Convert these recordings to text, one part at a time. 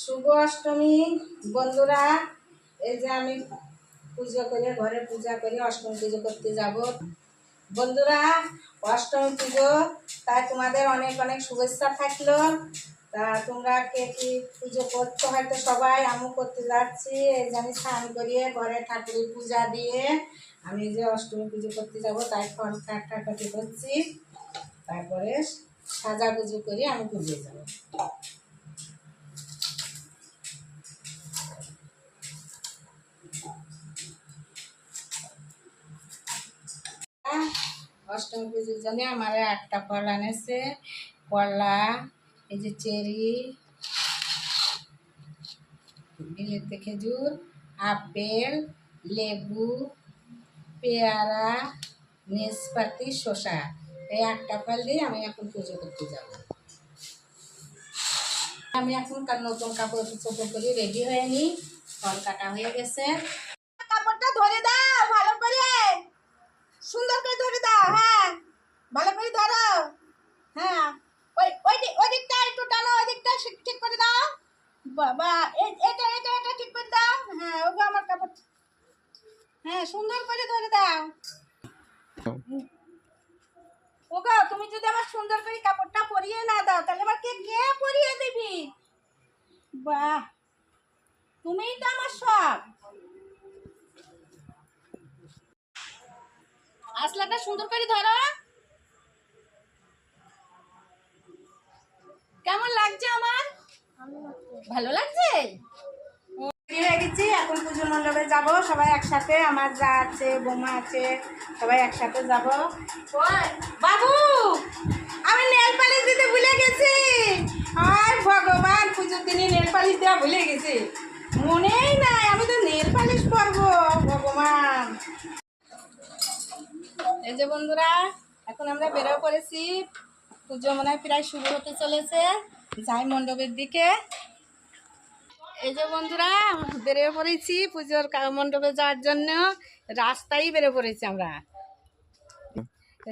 শুভ অষ্টমী বন্ধুরা। এই যে আমি পুজো করে ঘরে পূজা করে অষ্টমী পুজো করতে যাব বন্ধুরা। অষ্টমী পুজো তাই তোমাদের অনেক অনেক শুভেচ্ছা থাকলো। তা তোমরা কে কি পুজো করতে হয়তো সবাই, আমিও করতে যাচ্ছি। এই যে আমি স্নান করিয়ে ঘরে ঠাকুরের পূজা দিয়ে আমি যে অষ্টমী পুজো করতে যাব তাই ফল কাটাকাটি করছি। তারপরে সাজা পুজো করে আমি পুজো যাব। অষ্টমী পুজোর জন্য আমার একটা ফল আনেছে, কলা, এই যে চেরি, বিলেতি খেজুর, আপেল, লেবু, পেয়ারা, নাশপাতি, শসা, এই একটা ফল দিয়ে আমি এখন পুজো করতে যাব। আমি এখন নতুন কাপড় চোপড় করে রেডি হয়ে নি, ফল কাটা হয়ে গেছে। কাপড়টা ধরে দাও ভালো করে, সুন্দর করে ধরে দাও। হ্যাঁ, ভালো করে ধরো। হ্যাঁ, ওই দিকটা একটু টানো, ওই দিকটা ঠিক করে দাও। বাবা, এটা এটা এটা ঠিক করে দাও। হ্যাঁ, ওগো আমার কাপড়। হ্যাঁ, সুন্দর করে ধরে দাও। ওগো, তুমি যদি আমার সুন্দর করে কাপড়টা পরিয়ে না দাও তাহলে আমার কে পরিয়ে দিবি? বাহ, তুমিই তো আমার সব। আসলাটা সুন্দর করে ধরো। কেমন লাগছে আমার? ভালো লাগছে। হয়ে গেছি, এখন পুজো মণ্ডপে যাবো সবাই একসাথে। আমার যা আছে, বোমা আছে, সবাই একসাথে যাব। বাবু, আমি নেল পালিশ দিতে ভুলে গেছি। আর ভগবান, পুজোর দিনে নেল পালিশ দেওয়া ভুলে গেছি, মনেই নাই আমি তো নেল পালিশ করবো। ভগবান, এই যে বন্ধুরা, এখন আমরা বেরো পড়েছি। পুজো মনে হয় প্রায় শুরু হতে চলেছে, যাই মণ্ডপের দিকে। এই যে বন্ধুরা, বেরিয়ে পড়েছি পুজোর মণ্ডপে যাওয়ার জন্য। রাস্তায় বেরিয়ে পড়েছি আমরা,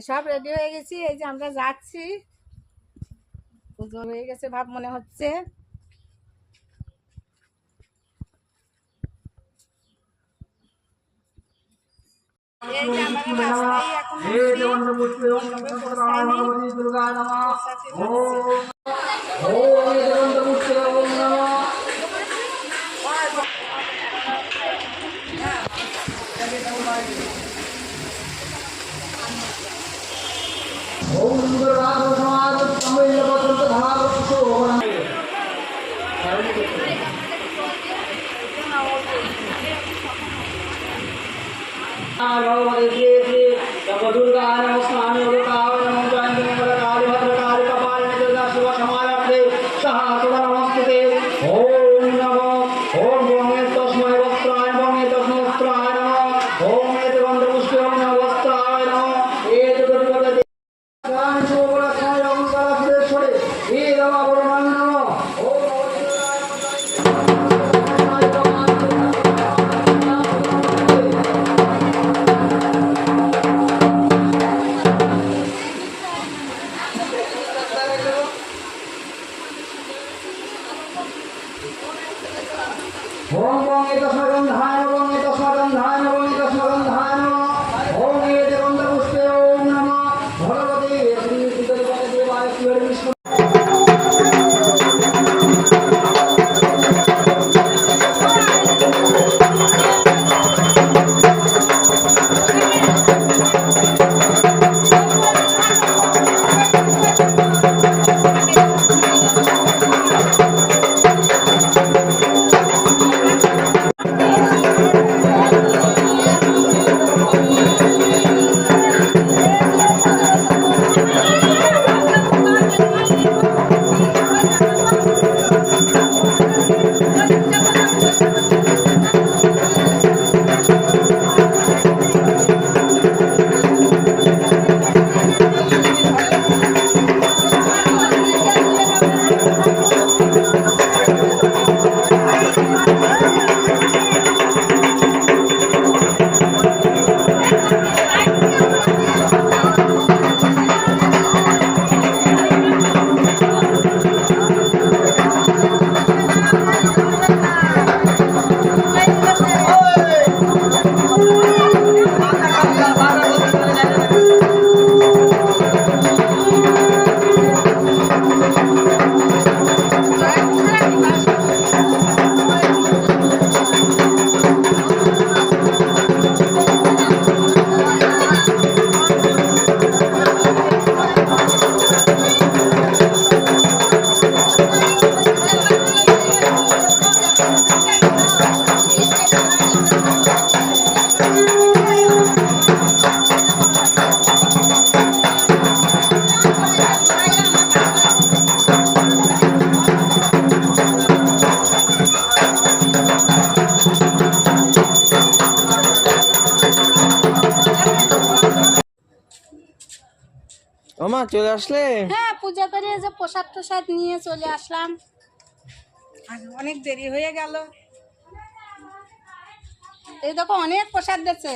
সব রেডি হয়ে গেছি। এই যে আমরা যাচ্ছি, পুজো হয়ে গেছে ভাব মনে হচ্ছে। এই যে আমরা রাস্তায় এখন মা চলে আসলে? হ্যাঁ, পূজা করে যে প্রসাদ টসাদ নিয়ে চলে আসলাম। আর অনেক দেরি হয়ে গেল। এই দেখো অনেক প্রসাদ দিচ্ছে।